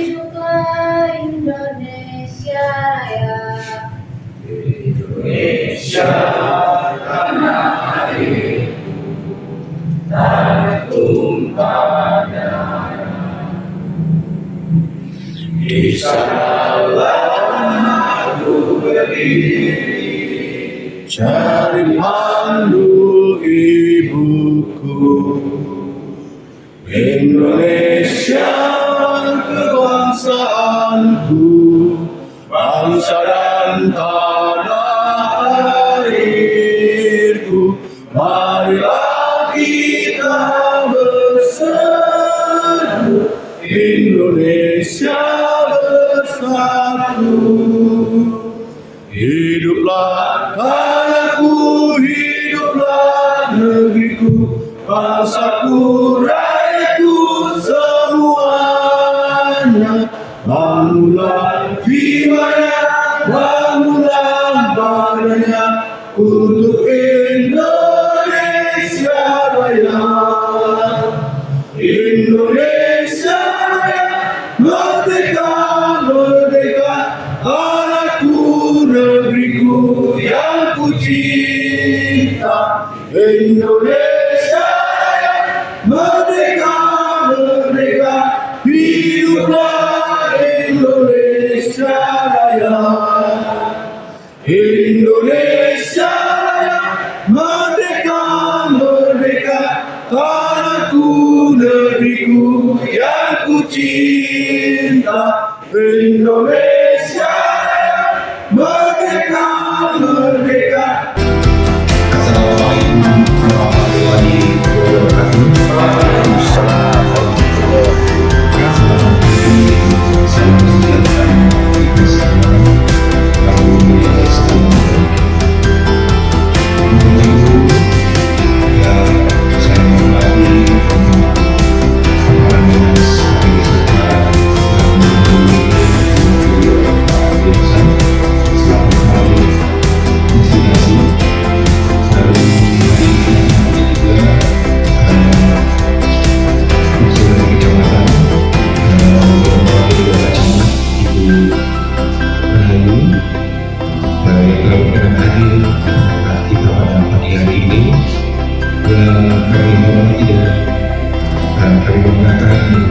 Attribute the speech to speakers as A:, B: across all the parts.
A: Hiduplah Indonesia Raya.
B: Indonesia tanah airku, tanah tumpah darah. Di sanalah aku berdiri, cari pandu ibuku. Indonesia kebangsaanku, bangsa dan tanah airku. Marilah kita bersatu, Indonesia bersatu. Hiduplah tanahku, hiduplah negeriku, bangsaku, rakyatku semuanya. Bangunlah jiwanya, bangunlah badannya untuk Indonesia Raya. Indonesia Raya, merdeka, merdeka, tanahku, negeriku yang ku cinta. Indonesia Raya, merdeka, merdeka, hiduplah Indonesia Raya. Indonesia Raya, merdeka, merdeka, tanahku, negeriku yang ku cinta. Indonesia Raya, merdeka, merdeka.
C: Assalamualaikum warahmatullahi wabarakatuh. Waalaikumsalam warahmatullahi wabarakatuh. Salam sejahtera kita semua. Alhamdulillah selamat. Yang saya hormati Kepala Dinas Pariwisata selaku kali destinasi.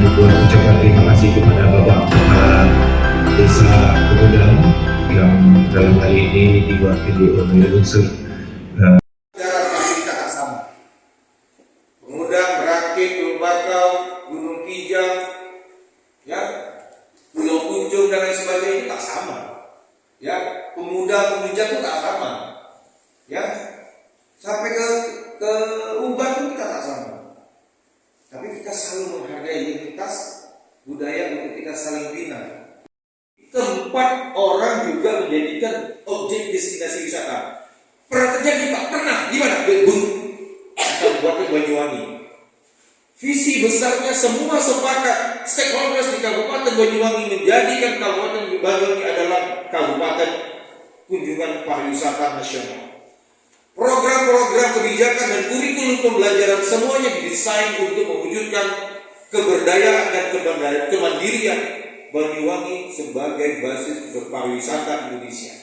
C: Kami mengucapkan terima kasih kepada Bapak Kepala Desa Pemudang yang dalam hal ini diwakili oleh unsur
B: Kita tak sama. Pemudang, Rakit, Pulau Bakau, Gunung Kijang, ya, Pulau Kunjung dan lain sebagainya tak sama. Ya, pemuda pemujang itu tak sama. Ya, sampai ke Uban pun kita tak sama. Tapi kita selalu menghargai identitas budaya untuk kita saling bina. Tempat orang juga menjadikan objek destinasi wisata. Pernah terjadi Pak? Pernah. Di mana? Kabupaten Banyuwangi. Visi besarnya semua sepakat stakeholders di Kabupaten Banyuwangi menjadikan Kabupaten Banyuwangi adalah Kabupaten Kunjungan Pariwisata Nasional. Program-program kebijakan dan kurikulum pembelajaran semuanya didesain untuk mewujudkan keberdayaan dan kemandirian Banyuwangi sebagai basis berpariwisata Indonesia.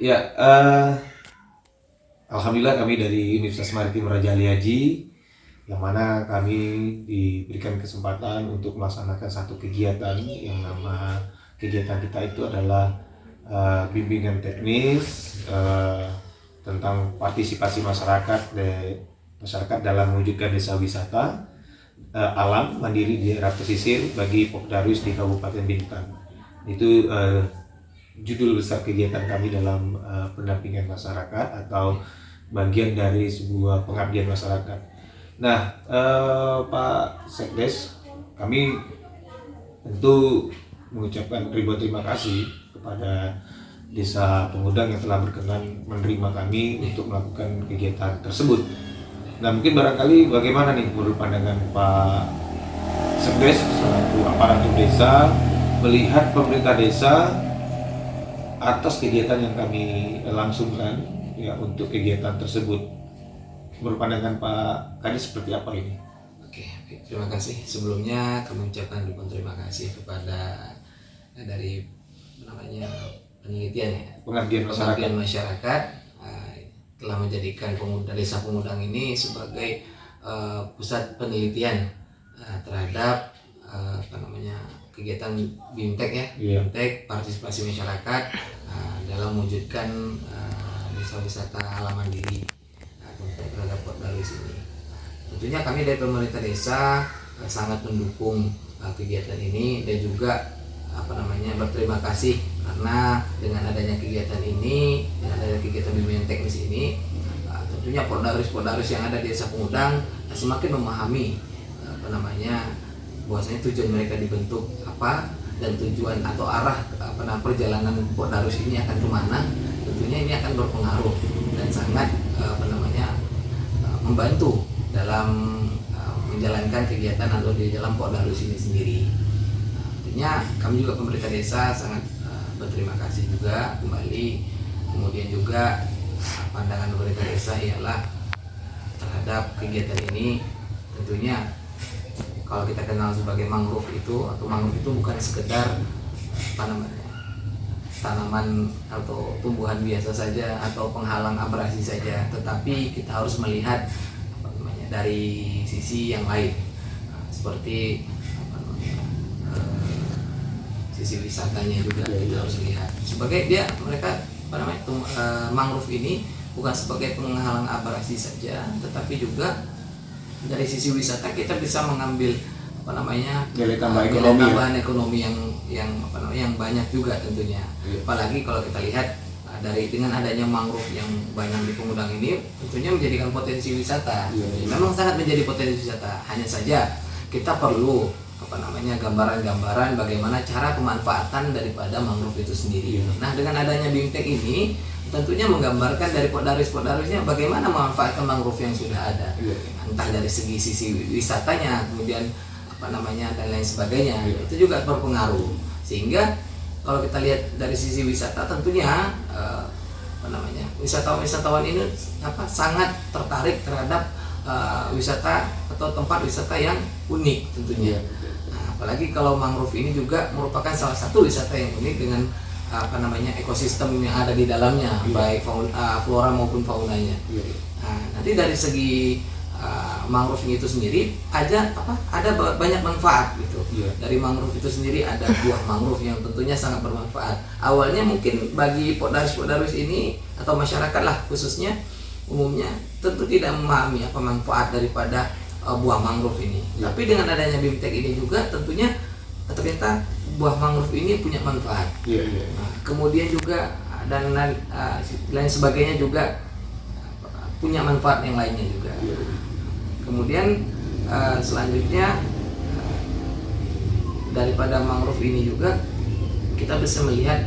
D: Ya, alhamdulillah kami dari Universitas Maritim Raja Ali Haji, yang mana kami diberikan kesempatan untuk melaksanakan satu kegiatan yang nama kegiatan kita itu adalah bimbingan teknis tentang partisipasi masyarakat dalam mewujudkan desa wisata alam mandiri di daerah pesisir bagi Pokdarwis di Kabupaten Bintan. Itu judul besar kegiatan kami dalam pendampingan masyarakat atau bagian dari sebuah pengabdian masyarakat. Nah, Pak Sekdes, kami tentu mengucapkan ribuan terima kasih kepada Desa Pengudang yang telah berkenan menerima kami untuk melakukan kegiatan tersebut. Nah, mungkin barangkali bagaimana nih menurut pandangan Pak Sekdes selaku aparatur desa melihat pemerintah desa atas kegiatan yang kami langsungkan ya untuk kegiatan tersebut. Menurut pandangan Pak Kadis seperti apa ini?
E: Oke, terima kasih. Sebelumnya kami ucapkan ribuan terima kasih kepada dari penelitian ya,
D: Pengabdian
E: masyarakat telah menjadikan Desa Pengudang ini sebagai pusat penelitian terhadap kegiatan BIMTEK ya, BIMTEK partisipasi masyarakat dalam mewujudkan desa wisata alam mandiri terhadap Pokdarwis ini. Tentunya kami dari pemerintah desa sangat mendukung kegiatan ini dan juga berterima kasih karena dengan adanya kegiatan ini, dengan adanya kegiatan bimbingan teknis ini, tentunya Pokdarwis yang ada di Desa Pengudang semakin memahami bahwasanya tujuan mereka dibentuk apa dan tujuan atau arah perjalanan Pokdarwis ini akan kemana. Tentunya ini akan berpengaruh dan sangat membantu dalam menjalankan kegiatan atau di dalam Pokdarwis ini sendiri. Artinya kami juga pemerintah desa sangat berterima kasih juga kembali. Kemudian juga pandangan pemerintah desa ialah terhadap kegiatan ini, tentunya kalau kita kenal sebagai mangrove itu bukan sekedar tanaman atau tumbuhan biasa saja atau penghalang abrasi saja, tetapi kita harus melihat dari sisi yang lain, seperti sisi wisatanya juga kita harus lihat. Sebagai mangrove ini bukan sebagai penghalang abrasi saja, tetapi juga dari sisi wisata kita bisa mengambil
D: nilai
E: tambahan ekonomi yang banyak juga tentunya. Apalagi kalau kita lihat dengan adanya mangrove yang banyak di Pengudang ini, tentunya menjadikan potensi wisata. Memang sangat menjadi potensi wisata. Hanya saja kita perlu gambaran-gambaran bagaimana cara pemanfaatan daripada mangrove itu sendiri. Nah, dengan adanya BIMTEK ini tentunya menggambarkan dari Pokdarwisnya bagaimana memanfaatkan mangrove yang sudah ada. Entah dari segi sisi wisatanya, kemudian dan lain sebagainya, itu juga berpengaruh. Sehingga kalau kita lihat dari sisi wisata, tentunya wisatawan ini sangat tertarik terhadap wisata atau tempat wisata yang unik tentunya. Nah, apalagi kalau mangrove ini juga merupakan salah satu wisata yang unik dengan ekosistem yang ada di dalamnya, baik flora maupun faunanya. Nah, nanti dari segi mangrove itu sendiri ada banyak manfaat gitu. Dari mangrove itu sendiri ada buah mangrove yang tentunya sangat bermanfaat. Awalnya mungkin bagi Pokdarwis ini atau masyarakat lah khususnya umumnya tentu tidak memahami apa manfaat daripada buah mangrove ini. Tapi dengan adanya BIMTEK ini juga tentunya ternyata buah mangrove ini punya manfaat. Nah, kemudian juga dan lain sebagainya juga punya manfaat yang lainnya juga. Kemudian selanjutnya daripada mangrove ini juga kita bisa melihat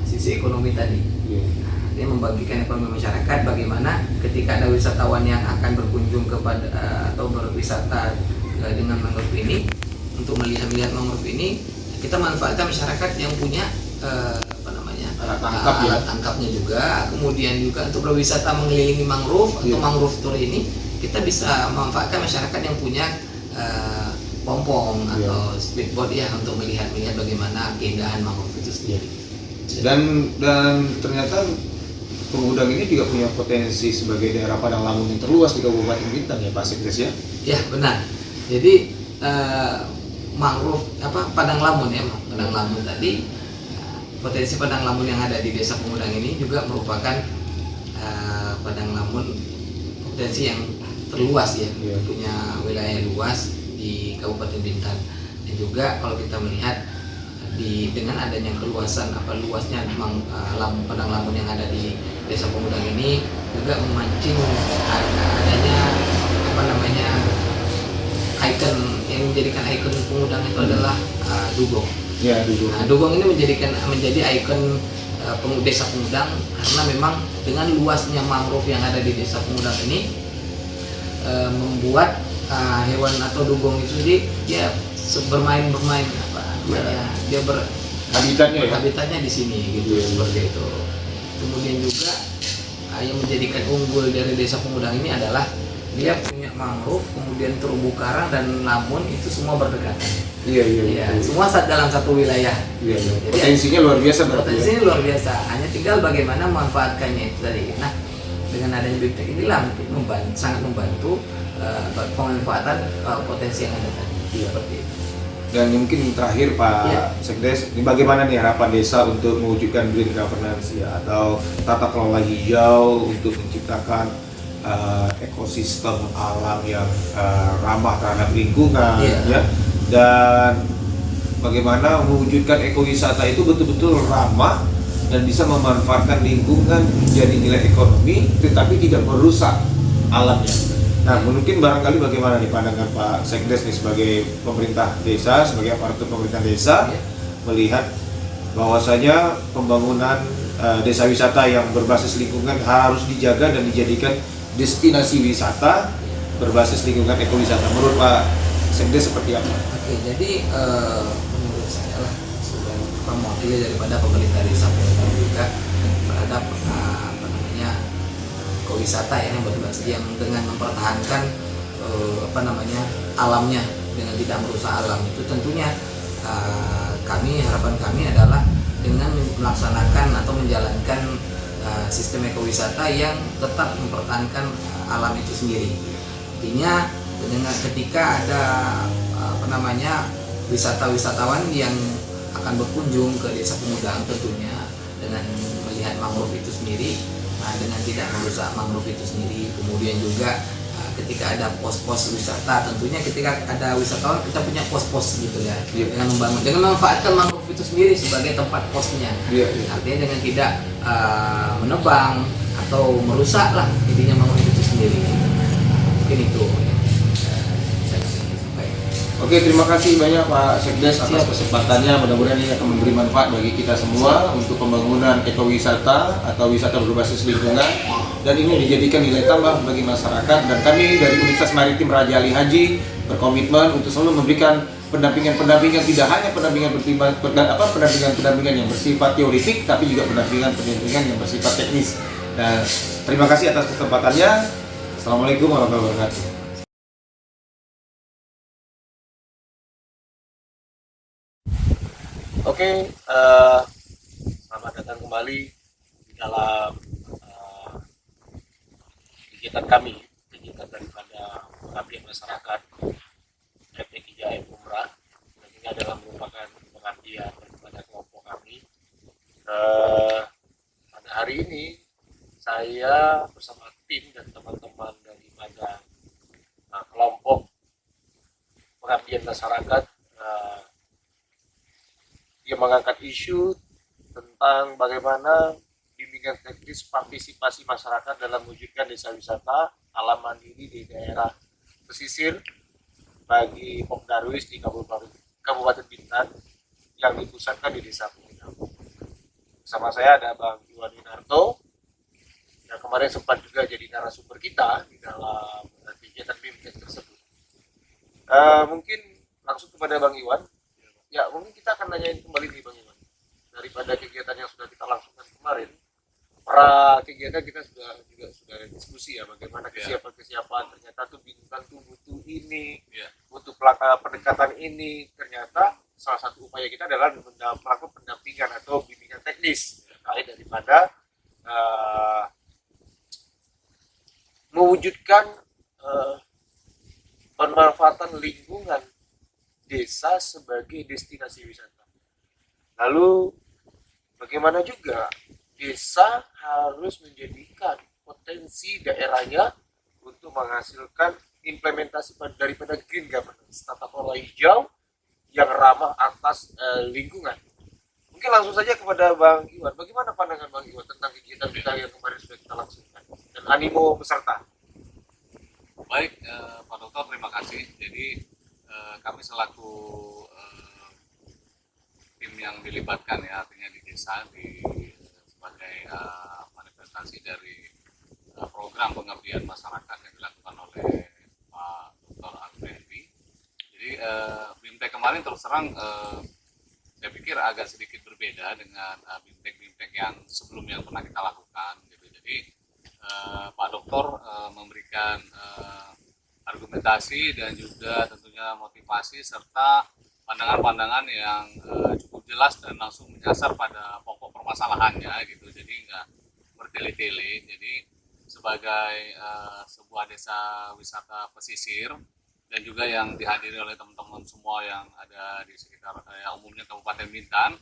E: sisi ekonomi tadi. Ini membagikan ekonomi masyarakat, bagaimana ketika ada wisatawan yang akan berkunjung kepada atau berwisata dengan mangrove ini, untuk melihat mangrove ini kita manfaatkan masyarakat yang punya alat tangkapnya juga. Kemudian juga untuk berwisata mengelilingi mangrove atau mangrove tour ini kita bisa memanfaatkan masyarakat yang punya pompong atau speedboat ya untuk melihat bagaimana keindahan mangrove itu sendiri.
D: Dan ternyata Pengudang ini juga punya potensi sebagai daerah padang lamun yang terluas di Kabupaten Bintan ya Pak Sekdes ya?
E: Ya benar. Jadi mangrove padang lamun ya, padang lamun tadi, potensi padang lamun yang ada di Desa Pengudang ini juga merupakan padang lamun potensi yang terluas ya, punya wilayah luas di Kabupaten Bintan. Dan juga kalau kita melihat dengan adanya keluasan luasnya padang lamun yang ada di Desa Pengudang ini juga memancing adanya ikon yang menjadikan ikon Pengudang itu adalah dugong.
D: Ya, dugong.
E: Nah, dugong ini menjadi ikon Desa Pengudang karena memang dengan luasnya mangrove yang ada di Desa Pengudang ini membuat hewan atau dugong itu dia bermain dia habitatnya di sini gitu seperti itu. Kemudian juga yang menjadikan unggul dari Desa Pengudang ini adalah dia punya mangrove, kemudian terumbu karang dan lamun itu semua berdekatan. Iya. Semua dalam satu wilayah.
D: Iya. Potensinya luar biasa berarti.
E: Potensinya luar biasa. Hanya tinggal bagaimana memanfaatkannya itu tadi. Nah, dengan adanya BIMTEK inilah sangat membantu pemanfaatan potensi yang ada tadi. Seperti itu.
D: Dan mungkin terakhir Pak Sekdes, ini bagaimana nih harapan desa untuk mewujudkan green governance ya atau tata kelola hijau untuk menciptakan ekosistem alam yang ramah terhadap lingkungan ya, dan bagaimana mewujudkan ekowisata itu betul-betul ramah dan bisa memanfaatkan lingkungan menjadi nilai ekonomi tetapi tidak merusak alamnya. Nah, mungkin barangkali bagaimana nih pandangan Pak Sekdes nih sebagai pemerintah desa, sebagai aparatur pemerintah desa melihat bahwasanya pembangunan desa wisata yang berbasis lingkungan harus dijaga dan dijadikan destinasi wisata berbasis lingkungan ekowisata. Menurut Pak Sekdes seperti apa?
E: Oke, jadi menurut saya lah sebagai mewakili daripada pemerintah desa Pengudang juga terhadap ekowisata yang berbasis yang dengan mempertahankan alamnya dengan tidak merusak alam itu tentunya harapan kami adalah dengan melaksanakan atau menjalankan sistem ekowisata yang tetap mempertahankan alam itu sendiri. Artinya ketika ada wisatawan yang akan berkunjung ke Desa Pengudang tentunya dengan melihat mangrove itu sendiri, dengan tidak merusak mangrove itu sendiri. Kemudian juga ketika ada pos-pos wisata, tentunya ketika ada wisatawan kita punya pos-pos gitu ya, dengan memanfaatkan mangrove itu sendiri sebagai tempat posnya. Artinya dengan tidak menebang atau merusak lah intinya mangrove itu sendiri. Mungkin itu saya sampaikan.
D: Oke, terima kasih banyak Pak Sekdes atas kesempatannya. Mudah-mudahan ini akan memberi manfaat bagi kita semua untuk pembangunan ekowisata atau wisata berbasis lingkungan, dan ini dijadikan nilai tambah bagi masyarakat. Dan kami dari Universitas Maritim Raja Ali Haji berkomitmen untuk selalu memberikan pendampingan tidak hanya pendampingan yang bersifat teoritik, tapi juga pendampingan yang bersifat teknis. Dan terima kasih atas kesempatannya. Assalamualaikum warahmatullahi wabarakatuh. Oke, selamat datang kembali di dalam kegiatan kami, kegiatan daripada pengabdian masyarakat PT Kijaya Umrah. Dan ini adalah merupakan pengabdian daripada kelompok kami. Pada hari ini saya bersama tim dan teman-teman daripada kelompok pengabdian masyarakat yang mengangkat isu tentang bagaimana bimbingan teknis partisipasi masyarakat dalam mewujudkan desa wisata alam mandiri di daerah pesisir bagi Pok Darwis di Kabupaten Bintan yang dipusatkan di Desa Pengudang. Bersama saya ada Bang Iwan Winarto yang kemarin sempat juga jadi narasumber kita di dalam kegiatan BIMTEK tersebut. Mungkin langsung kepada Bang Iwan. Ya, mungkin kita akan nanyain kembali nih Bang Iwan. Daripada kegiatan yang sudah kita langsungkan kemarin, kegiatan kita sudah diskusi ya bagaimana kesiapan ternyata tuh Bintan tuh butuh ini, butuh pendekatan ini. Ternyata salah satu upaya kita adalah melakukan pendampingan atau bimbingan teknis terkait daripada
F: eh, mewujudkan pemanfaatan lingkungan desa sebagai destinasi wisata. Lalu bagaimana juga desa harus menjadikan potensi daerahnya untuk menghasilkan implementasi daripada green governance, tata kelola hijau yang ramah atas lingkungan. Mungkin langsung saja kepada Bang Iwan. Bagaimana pandangan Bang Iwan tentang kegiatan kita yang kemarin sudah kita langsungkan dan animo peserta?
G: Baik, Pak Dokter, terima kasih. Jadi kami selaku tim yang dilibatkan ya, artinya di desa sebagai manifestasi dari program pengabdian masyarakat yang dilakukan oleh Pak Dr. Alfrendi. Jadi BIMTEK kemarin terus terang saya pikir agak sedikit berbeda dengan BIMTEK yang sebelumnya yang pernah kita lakukan. Gitu. Jadi Pak Dokter memberikan argumentasi dan juga tentunya motivasi serta pandangan-pandangan yang cukup jelas dan langsung menyasar pada pokok permasalahannya gitu. Jadi nggak bertele-tele. Jadi sebagai sebuah desa wisata pesisir dan juga yang dihadiri oleh teman-teman semua yang ada di sekitar umumnya Kabupaten Bintan,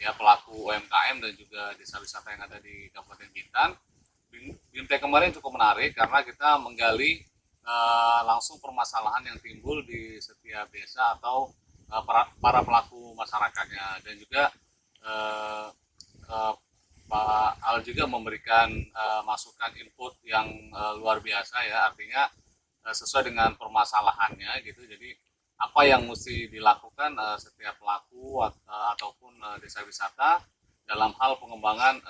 G: ya pelaku UMKM dan juga desa wisata yang ada di Kabupaten Bintan. BIMTEK kemarin cukup menarik karena kita menggali langsung permasalahan yang timbul di setiap desa atau para pelaku masyarakatnya, dan juga Pak Al juga memberikan masukan input yang luar biasa ya, artinya sesuai dengan permasalahannya gitu. Jadi apa yang mesti dilakukan setiap pelaku ataupun desa wisata dalam hal pengembangan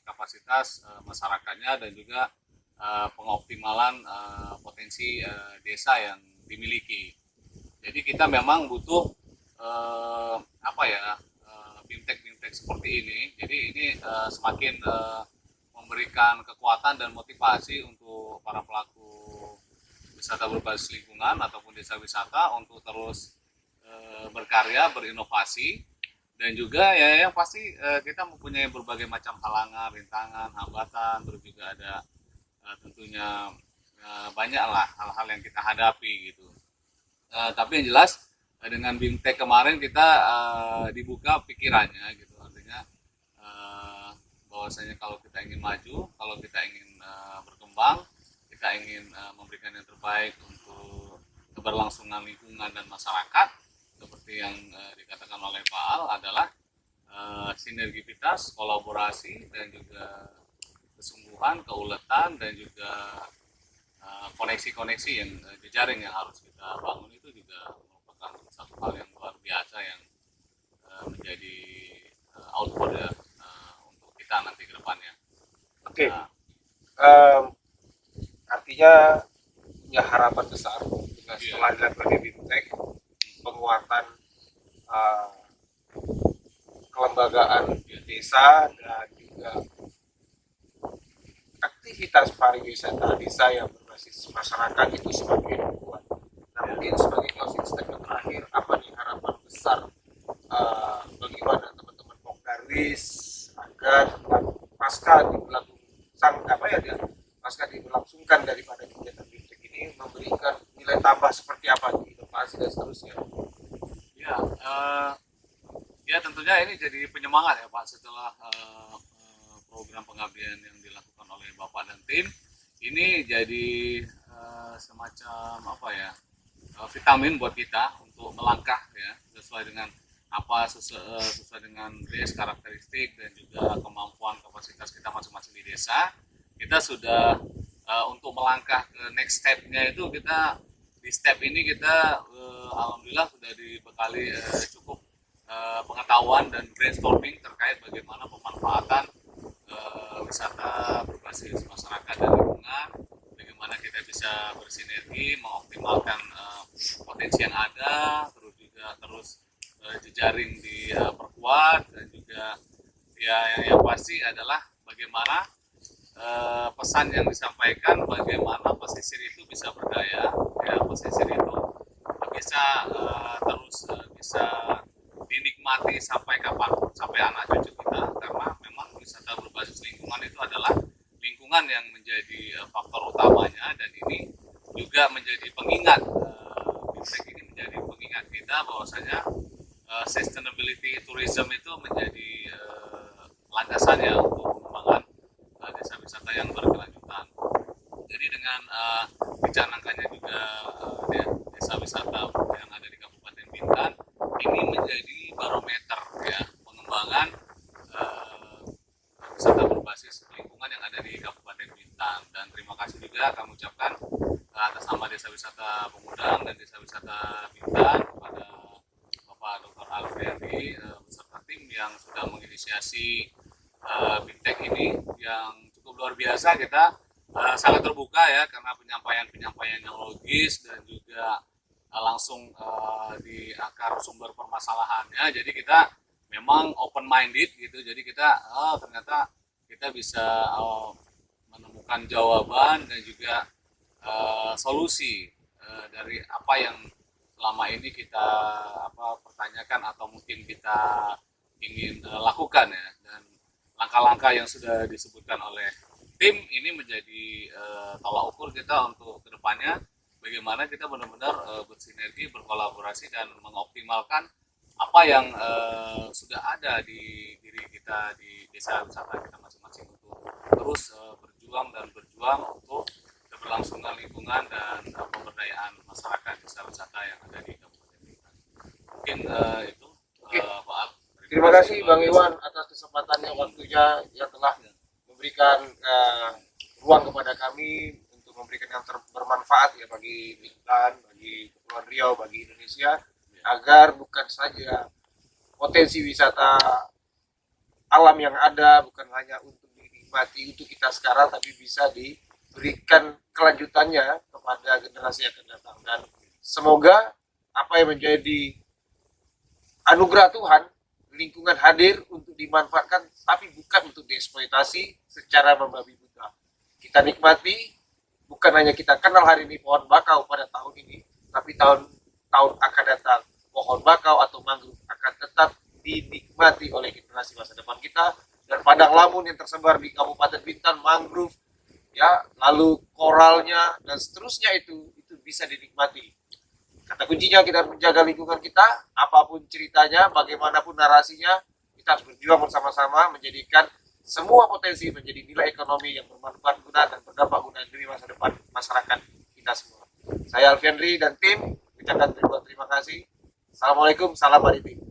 G: kapasitas masyarakatnya dan juga pengoptimalan potensi desa yang dimiliki. Jadi kita memang butuh BIMTEK seperti ini. Jadi ini semakin memberikan kekuatan dan motivasi untuk para pelaku wisata berbasis lingkungan ataupun desa wisata untuk terus berkarya, berinovasi, dan juga ya yang pasti kita mempunyai berbagai macam halangan, rintangan, hambatan, terus juga ada tentunya banyaklah hal-hal yang kita hadapi gitu. Tapi yang jelas dengan BIMTEK kemarin kita dibuka pikirannya gitu, artinya bahwasanya kalau kita ingin maju, kalau kita ingin berkembang, kita ingin memberikan yang terbaik untuk keberlangsungan lingkungan dan masyarakat, seperti yang dikatakan oleh Pak Al adalah sinergitas, kolaborasi, dan juga kesungguhan, keuletan, dan juga koneksi-koneksi yang jejaring yang harus kita bangun itu juga merupakan satu hal yang luar biasa yang menjadi output ya untuk kita nanti ke depannya.
F: Oke. Artinya punya harapan besar dengan setelah dilakukan BIMTEK, penguatan kelembagaan desa dan juga aktivitas pariwisata desa yang berbasis masyarakat itu semakin kuat. Nah, mungkin sebagai closing statement terakhir, apa nih harapan besar bagaimana teman-teman Pokdaris agar pasca diberlangsungkan daripada kegiatan BIMTEK ini memberikan nilai tambah seperti apa, inovasi dan seterusnya?
G: Ya tentunya ini jadi penyemangat ya Pak, setelah program pengabdian yang dilakukan oleh Bapak dan tim ini jadi semacam vitamin buat kita untuk melangkah ya sesuai dengan sesuai dengan base karakteristik dan juga kemampuan kapasitas kita masing-masing di desa. Kita sudah untuk melangkah ke next step-nya itu kita di step ini kita alhamdulillah sudah dibekali cukup pengetahuan dan brainstorming terkait bagaimana pemanfaatan wisata berbasis masyarakat dan lingkungan, bagaimana kita bisa bersinergi mengoptimalkan potensi yang ada, terus jejaring diperkuat, dan juga ya yang pasti adalah bagaimana pesan yang disampaikan, bagaimana pesisir itu bisa berdaya, ya pesisir itu bisa bisa dinikmati sampai kapan, sampai anak cucu kita, karena memang wisata berbasis lingkungan itu adalah landasannya untuk pengembangan desa wisata yang berkelanjutan. Jadi dengan dicanangkannya juga desa wisata yang ada di Kabupaten Bintan ini menjadi barometer ya pengembangan wisata berbasis lingkungan yang ada di Kabupaten Bintan. Dan terima kasih juga kami ucapkan atas nama Desa Wisata Pemudang dan Desa Wisata Bintan kepada Bapak Dr. Alfiandi beserta tim yang sudah menginisiasi Bintek ini yang cukup luar biasa. Kita sangat terbuka ya karena penyampaian yang logis dan juga langsung di akar sumber permasalahannya. Jadi kita memang open minded gitu. Jadi kita ternyata kita bisa menemukan jawaban dan juga solusi dari apa yang selama ini kita pertanyakan atau mungkin kita ingin lakukan ya. Dan langkah-langkah yang sudah disebutkan oleh tim ini menjadi tolak ukur kita untuk kedepannya bagaimana kita benar-benar bersinergi, berkolaborasi dan mengoptimalkan apa yang sudah ada di diri kita di desa wisata kita masing-masing untuk terus berjuang untuk keberlangsungan lingkungan dan pemberdayaan masyarakat desa wisata yang ada di Kabupaten Bintan. Mungkin itu Pak Al.
F: Terima kasih Bang Iwan atas kesempatannya, waktunya yang telah memberikan ruang kepada kami untuk memberikan yang bermanfaat ya bagi Bintan, bagi Kepulauan Riau, bagi Indonesia, agar bukan saja potensi wisata alam yang ada bukan hanya untuk dinikmati untuk kita sekarang, tapi bisa diberikan kelanjutannya kepada generasi yang akan datang. Dan semoga apa yang menjadi anugerah Tuhan, lingkungan hadir untuk dimanfaatkan, tapi bukan untuk dieksploitasi secara membabi buta. Kita nikmati, bukan hanya kita kenal hari ini pohon bakau pada tahun ini, tapi tahun akan datang pohon bakau atau mangrove akan tetap dinikmati oleh generasi masa depan kita. Dan padang lamun yang tersebar di Kabupaten Bintan, mangrove ya, lalu koralnya dan seterusnya itu bisa dinikmati. Kata kuncinya kita menjaga lingkungan kita, apapun ceritanya, bagaimanapun narasinya, kita harus berjuang bersama-sama menjadikan semua potensi menjadi nilai ekonomi yang bermanfaat guna dan berdampak guna demi masa depan masyarakat kita semua. Saya Alfiandri dan tim ucapkan terima kasih. Assalamualaikum, salam maritim.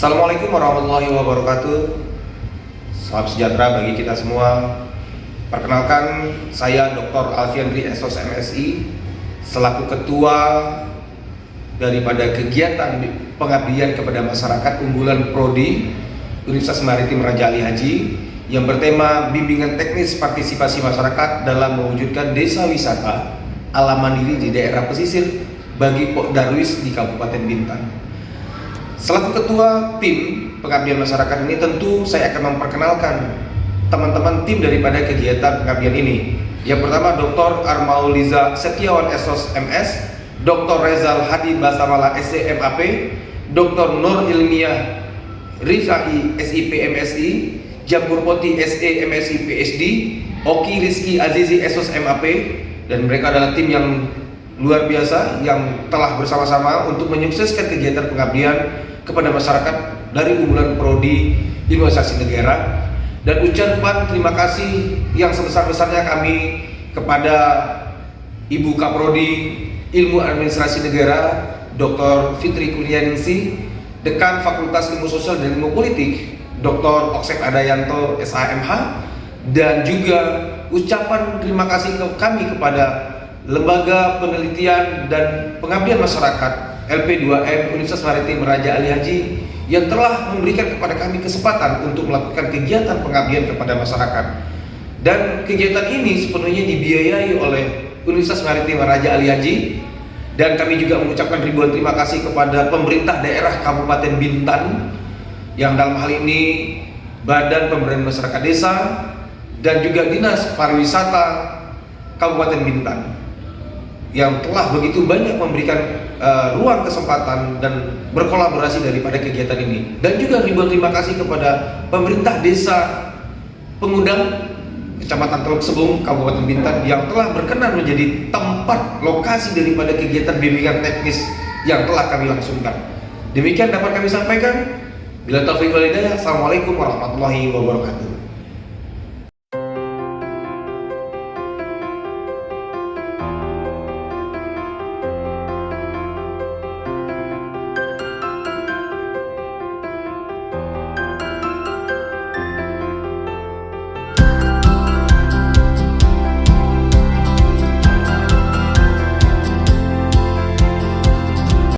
D: Assalamualaikum warahmatullahi wabarakatuh. Salam sejahtera bagi kita semua. Perkenalkan, saya Dr. Alfiandri SOS MSI selaku ketua daripada kegiatan pengabdian kepada masyarakat unggulan Prodi Universitas Maritim Raja Ali Haji yang bertema bimbingan teknis partisipasi masyarakat dalam mewujudkan desa wisata alam mandiri di daerah pesisir bagi Pok Darwis di Kabupaten Bintan. Selaku ketua tim pengabdian masyarakat ini, tentu saya akan memperkenalkan teman-teman tim daripada kegiatan pengabdian ini. Yang pertama Dr. Armauliza Setiawan SOS MS, Dr. Rezal Hadi Basamala SCMAP, Dr. Nur Ilmiah Rifai SIP MSI, Jambur Poti SE MSI PSD, Oki Rizky Azizi SOS MAP, dan mereka adalah tim yang luar biasa yang telah bersama-sama untuk menyukseskan kegiatan pengabdian kepada masyarakat dari unggulan Prodi Ilmu Administrasi Negara. Dan ucapan terima kasih yang sebesar-besarnya kami kepada Ibu Kaprodi Ilmu Administrasi Negara Dr. Fitri Kurnianingsih, Dekan Fakultas Ilmu Sosial dan Ilmu Politik Dr. Oksep Adayanto SHMH, dan juga ucapan terima kasih kami kepada Lembaga Penelitian dan Pengabdian Masyarakat LP2M Universitas Maritim Raja Ali Haji yang telah memberikan kepada kami kesempatan untuk melakukan kegiatan pengabdian kepada masyarakat. Dan kegiatan ini sepenuhnya dibiayai oleh Universitas Maritim Raja Ali Haji, dan kami juga mengucapkan ribuan terima kasih kepada pemerintah daerah Kabupaten Bintan yang dalam hal ini Badan Pemberdayaan Masyarakat Desa dan juga Dinas Pariwisata Kabupaten Bintan yang telah begitu banyak memberikan ruang kesempatan dan berkolaborasi daripada kegiatan ini. Dan juga ribuan terima kasih kepada pemerintah desa Pengudang Kecamatan Teluk Sebung Kabupaten Bintan yang telah berkenan menjadi tempat lokasi daripada kegiatan bimbingan teknis yang telah kami langsungkan. Demikian dapat kami sampaikan. Bila taufiq wal hidayah. Assalamualaikum warahmatullahi wabarakatuh.